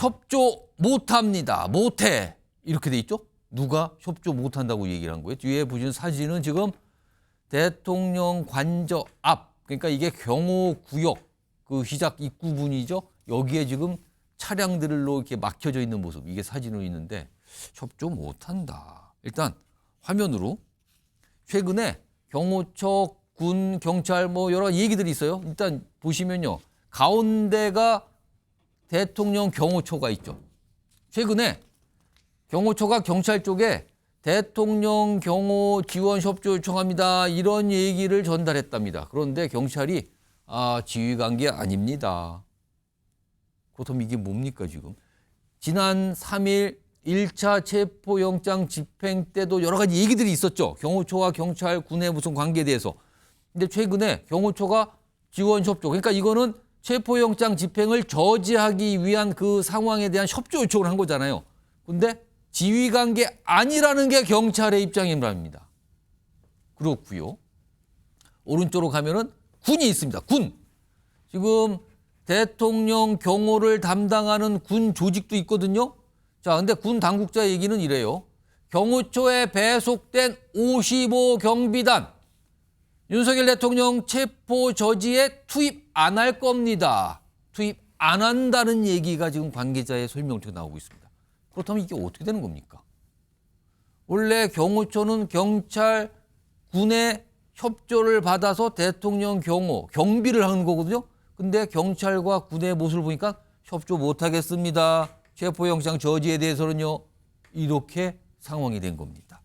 협조 못합니다. 못해. 이렇게 돼 있죠? 누가 협조 못한다고 얘기를 한 거예요? 뒤에 보시는 사진은 지금 대통령 관저 앞, 그러니까 이게 경호구역 그 시작 입구분이죠. 여기에 지금 차량들로 이렇게 막혀져 있는 모습, 이게 사진으로 있는데 협조 못한다. 일단 화면으로 최근에 경호처, 군, 경찰 뭐 여러 가지 얘기들이 있어요. 일단 보시면요. 가운데가 대통령 경호처가 있죠. 최근에 경호처가 경찰 쪽에 대통령 경호 지원 협조 요청합니다. 이런 얘기를 전달했답니다. 그런데 경찰이 지휘관계 아닙니다. 그렇다면 이게 뭡니까 지금? 지난 3일 1차 체포영장 집행 때도 여러 가지 얘기들이 있었죠. 경호처와 경찰, 군의 무슨 관계에 대해서. 근데 최근에 경호처가 지원 협조. 그러니까 이거는 체포영장 집행을 저지하기 위한 그 상황에 대한 협조 요청을 한 거잖아요. 근데 지휘관계 아니라는 게 경찰의 입장입니다. 그렇고요. 오른쪽으로 가면은 군이 있습니다. 군. 지금 대통령 경호를 담당하는 군 조직도 있거든요. 자, 근데 군 당국자 얘기는 이래요. 경호처에 배속된 55 경비단 윤석열 대통령 체포 저지에 투입 안 할 겁니다. 투입 안 한다는 얘기가 지금 관계자의 설명 중에 나오고 있습니다. 그렇다면 이게 어떻게 되는 겁니까? 원래 경호처는 경찰, 군의 협조를 받아서 대통령 경호, 경비를 하는 거거든요. 근데 경찰과 군의 모습을 보니까 협조 못 하겠습니다. 체포영장 저지에 대해서는요. 이렇게 상황이 된 겁니다.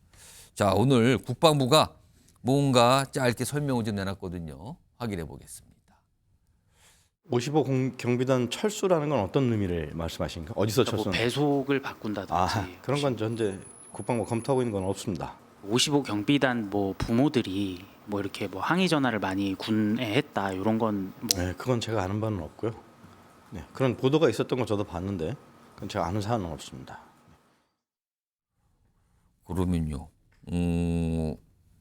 자, 오늘 국방부가 뭔가 짧게 설명을 좀 내놨거든요. 확인해 보겠습니다. 55 경비단 철수라는 건 어떤 의미를 말씀하신가? 어디서 철수? 뭐 배속을 바꾼다든지 그런 건 현재 국방부 검토하고 있는 건 없습니다. 55 경비단 뭐 부모들이 뭐 이렇게 뭐 항의 전화를 많이 군에 했다 이런 건 뭐 네, 그건 제가 아는 바는 없고요. 네, 그런 보도가 있었던 건 저도 봤는데 그건 제가 아는 사안은 없습니다. 그러면요.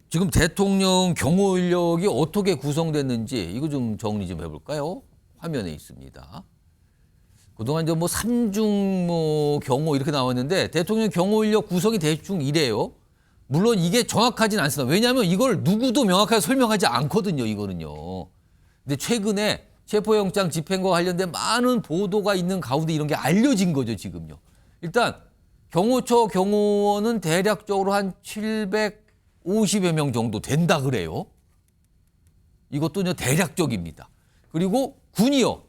지금 대통령 경호 인력이 어떻게 구성됐는지 이거 좀 정리 좀 해볼까요? 화면에 있습니다. 그동안 뭐 삼중 뭐 경호 이렇게 나왔는데 대통령 경호 인력 구성이 대충 이래요. 물론 이게 정확하진 않습니다. 왜냐하면 이걸 누구도 명확하게 설명하지 않거든요. 이거는요. 근데 최근에 체포영장 집행과 관련된 많은 보도가 있는 가운데 이런 게 알려진 거죠. 지금요. 일단 경호처 경호원은 대략적으로 한 750여 명 정도 된다 그래요. 이것도 대략적입니다. 그리고 군이요.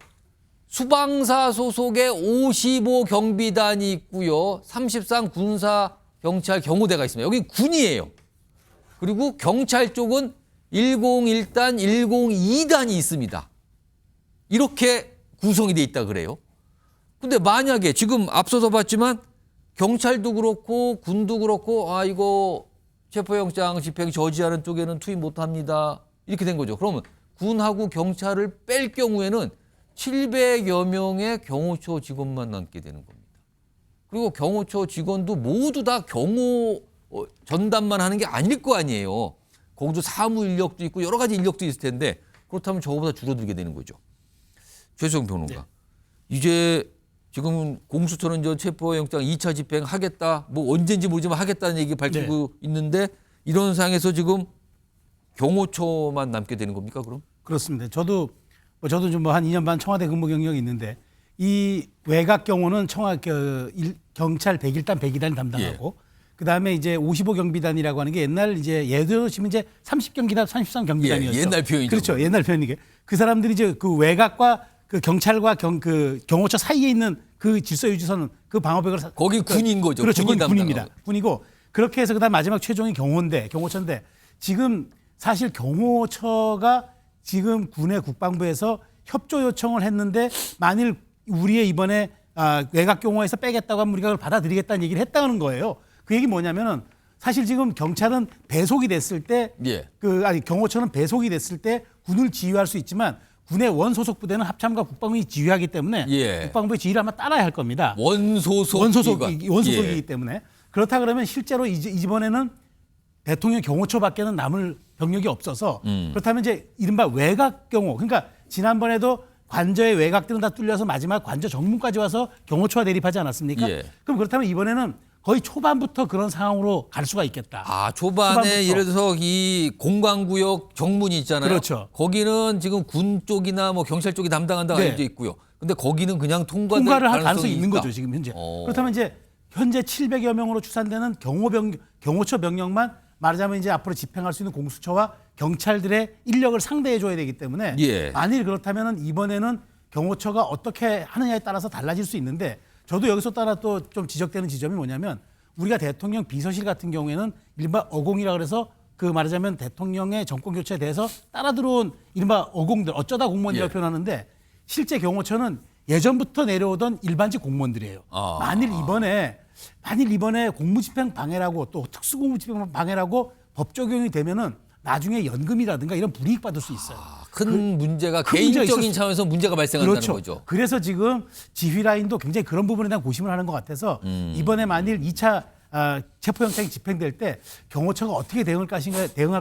수방사 소속의 55 경비단이 있고요. 33 군사 경찰 경호대가 있습니다. 여기 군이에요. 그리고 경찰 쪽은 101단, 102단이 있습니다. 이렇게 구성이 돼 있다 그래요. 근데 만약에 지금 앞서서 봤지만 경찰도 그렇고 군도 그렇고 이거 체포영장 집행 저지하는 쪽에는 투입 못합니다. 이렇게 된 거죠. 그러면 군하고 경찰을 뺄 경우에는 700여 명의 경호처 직원만 남게 되는 겁니다. 그리고 경호처 직원도 모두 다 경호 전담만 하는 게 아닐 거 아니에요. 거기도 사무 인력도 있고 여러 가지 인력도 있을 텐데 그렇다면 저거보다 줄어들게 되는 거죠. 최수영 평론가. 네. 이제 지금 공수처는 저 체포영장 2차 집행하겠다. 뭐 언제인지 모르지만 하겠다는 얘기 밝히고 있는데 이런 상황에서 지금 경호처만 남게 되는 겁니까 그럼? 그렇습니다. 저도 좀 뭐 한 2년 반 청와대 근무 경력이 있는데 이 외곽 경호는 경찰 101단, 102단이 담당하고 그다음에 이제 55 경비단이라고 하는 게 옛날 이제 예를 들어시면 이제 30 경기단, 33 경비단이었죠. 옛날 표현이죠. 그렇죠. 옛날 표현이게. 그 사람들이 이제 그 외곽과 그 경찰과 그 경호처 사이에 있는 그 질서 유지선은 그 방어벽을 거기 군인 거죠. 그렇죠. 군이 군입니다. 군이고 그렇게 해서 그다음 마지막 최종이 경호처인데 지금 사실 경호처가 지금 군의 국방부에서 협조 요청을 했는데 만일 우리의 이번에 외곽 경호에서 빼겠다고 하면 우리가 그걸 받아들이겠다는 얘기를 했다는 거예요. 그 얘기 뭐냐면은 사실 지금 경찰은 배속이 됐을 때 경호처는 배속이 됐을 때 군을 지휘할 수 있지만 군의 원소속 부대는 합참과 국방부이 지휘하기 때문에 국방부의 지휘를 아마 따라야 할 겁니다. 원소속이기 때문에 그렇다 그러면 실제로 이번에는 대통령 경호처밖에는 남을 병력이 없어서 그렇다면 이제 이른바 외곽 경호 그러니까 지난번에도 관저의 외곽들은 다 뚫려서 마지막 관저 정문까지 와서 경호처와 대립하지 않았습니까? 예. 그럼 그렇다면 이번에는 거의 초반부터 그런 상황으로 갈 수가 있겠다. 아, 초반에 초반부터. 예를 들어서 이 공관구역 정문이 있잖아요. 그렇죠. 거기는 지금 군 쪽이나 뭐 경찰 쪽이 담당한다고 네. 알려져 있고요. 근데 거기는 그냥 통과될 통과를 할 가능성이 있는 있다. 거죠, 지금 현재. 어. 그렇다면 이제 현재 700여 명으로 추산되는 경호처 병력만 말하자면 이제 앞으로 집행할 수 있는 공수처와 경찰들의 인력을 상대해 줘야 되기 때문에 예. 만일 그렇다면 이번에는 경호처가 어떻게 하느냐에 따라서 달라질 수 있는데 저도 여기서 따라 또 좀 지적되는 지점이 뭐냐면 우리가 대통령 비서실 같은 경우에는 이른바 어공이라 그래서 그 말하자면 대통령의 정권 교체에 대해서 따라 들어온 이른바 어공들 어쩌다 공무원이라고 예. 표현하는데 실제 경호처는 예전부터 내려오던 일반직 공무원들이에요. 아. 만일 이번에 공무집행 방해라고 또 특수공무집행 방해라고 법 적용이 되면은 나중에 연금이라든가 이런 불이익 받을 수 있어요. 큰 문제가 큰 문제가 개인적인 있을 수- 차원에서 문제가 발생한다는 그렇죠. 거죠. 그래서 지금 지휘 라인도 굉장히 그런 부분에 대한 고심을 하는 것 같아서 이번에 만일 2차 체포영장이 집행될 때 경호처가 어떻게 대응할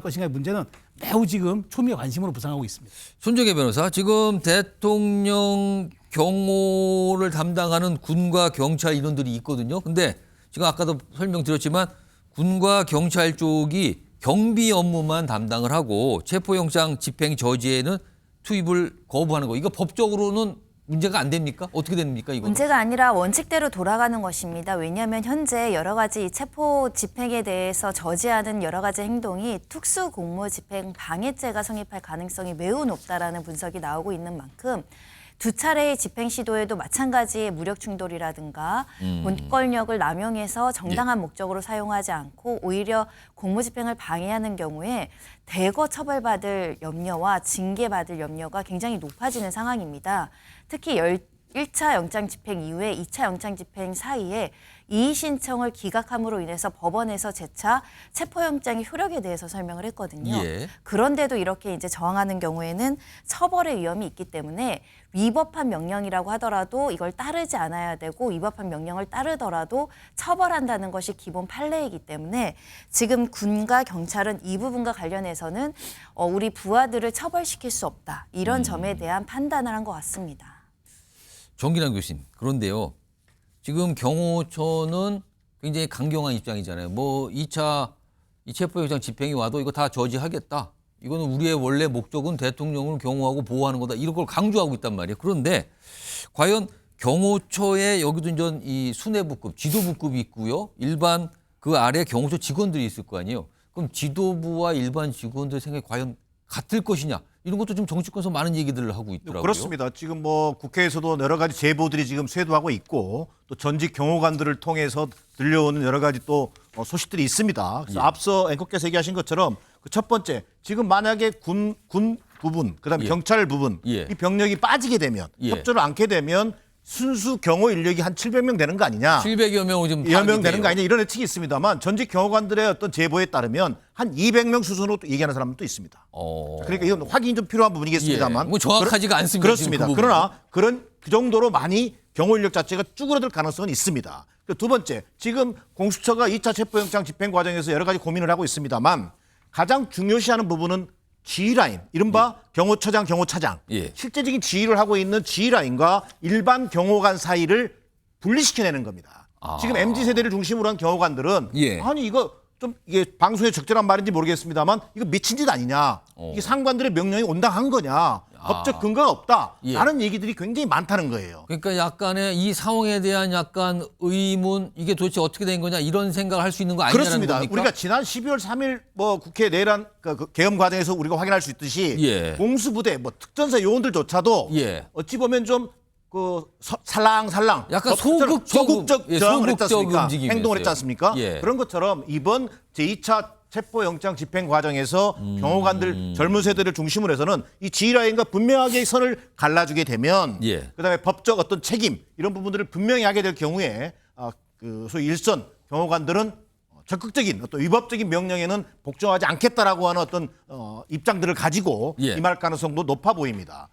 것인가의 문제는 매우 지금 초미의 관심으로 부상하고 있습니다. 손정혜 변호사, 지금 대통령 경호를 담당하는 군과 경찰 인원들이 있거든요. 근데 지금 아까도 설명드렸지만 군과 경찰 쪽이 경비 업무만 담당을 하고 체포영장 집행 저지에는 투입을 거부하는 거. 이거 법적으로는 문제가 안 됩니까? 어떻게 됩니까, 이거? 문제가 아니라 원칙대로 돌아가는 것입니다. 왜냐하면 현재 여러 가지 체포 집행에 대해서 저지하는 여러 가지 행동이 특수공무집행 방해죄가 성립할 가능성이 매우 높다라는 분석이 나오고 있는 만큼 두 차례의 집행 시도에도 마찬가지의 무력 충돌이라든가 본권력을 남용해서 정당한 목적으로 사용하지 않고 오히려 공무집행을 방해하는 경우에 대거 처벌받을 염려와 징계받을 염려가 굉장히 높아지는 상황입니다. 특히 1차 영장 집행 이후에 2차 영장 집행 사이에 이의 신청을 기각함으로 인해서 법원에서 재차 체포영장의 효력에 대해서 설명을 했거든요. 예. 그런데도 이렇게 이제 저항하는 경우에는 처벌의 위험이 있기 때문에 위법한 명령이라고 하더라도 이걸 따르지 않아야 되고 위법한 명령을 따르더라도 처벌한다는 것이 기본 판례이기 때문에 지금 군과 경찰은 이 부분과 관련해서는 우리 부하들을 처벌시킬 수 없다. 이런 점에 대한 판단을 한 것 같습니다. 정기란 교수님, 그런데요. 지금 경호처는 굉장히 강경한 입장이잖아요. 뭐 2차 이 체포영장 집행이 와도 이거 다 저지하겠다. 이거는 우리의 원래 목적은 대통령을 경호하고 보호하는 거다. 이런 걸 강조하고 있단 말이에요. 그런데 과연 경호처에 여기도 이제 이 수뇌부급, 지도부급이 있고요. 일반 그 아래 경호처 직원들이 있을 거 아니에요. 그럼 지도부와 일반 직원들 생각이 과연 같을 것이냐? 이런 것도 좀 정치권에서 많은 얘기들을 하고 있더라고요. 그렇습니다. 지금 뭐 국회에서도 여러 가지 제보들이 지금 쇄도하고 있고 또 전직 경호관들을 통해서 들려오는 여러 가지 또 소식들이 있습니다. 그래서 앞서 앵커께서 얘기하신 것처럼 그 첫 번째 지금 만약에 군 부분 그다음에 예. 경찰 부분 예. 이 병력이 빠지게 되면 예. 협조를 않게 되면 순수 경호 인력이 한 700명 되는 거 아니냐. 700여 명을 좀 여명 되는 거 아니냐 이런 예측이 있습니다만 전직 경호관들의 어떤 제보에 따르면 한 200명 수준으로 또 얘기하는 사람도 있습니다. 그러니까 이건 확인이 좀 필요한 부분이겠습니다만. 예, 뭐 정확하지가 않습니다, 그렇습니다. 지금 그 그러나 그 정도로 많이 경호 인력 자체가 쭈그러들 가능성은 있습니다. 두 번째, 지금 공수처가 2차 체포영장 집행 과정에서 여러 가지 고민을 하고 있습니다만 가장 중요시하는 부분은 지휘라인, 이른바 경호처장, 경호차장. 예. 실제적인 지휘를 하고 있는 지휘라인과 일반 경호관 사이를 분리시켜내는 겁니다. 지금 MZ세대를 중심으로 한 경호관들은 예. 아니 이거 좀 이게 방송에 적절한 말인지 모르겠습니다만 이거 미친 짓 아니냐. 이게 상관들의 명령이 온당한 거냐. 법적 근거가 없다. 예. 라는 얘기들이 굉장히 많다는 거예요. 그러니까 약간의 이 상황에 대한 약간 의문, 이게 도대체 어떻게 된 거냐 이런 생각을 할 수 있는 거 아니냐는 그렇습니다. 겁니까? 우리가 지난 12월 3일 뭐 국회 내란 그 계엄 과정에서 우리가 확인할 수 있듯이 예. 공수부대 뭐 특전사 요원들조차도 예. 어찌 보면 좀 그 살랑살랑 약간 소극적 예, 저항을 했지 소극적 않습니까? 움직임이었어요. 행동을 했지 않습니까? 예. 그런 것처럼 이번 제2차 체포영장 집행 과정에서 경호관들 젊은 세대를 중심으로 해서는 이 지휘라인과 분명하게 선을 갈라주게 되면 예. 그다음에 법적 어떤 책임 이런 부분들을 분명히 하게 될 경우에 그 소위 일선 경호관들은 적극적인 어떤 위법적인 명령에는 복종하지 않겠다라고 하는 어떤 입장들을 가지고 예. 임할 가능성도 높아 보입니다.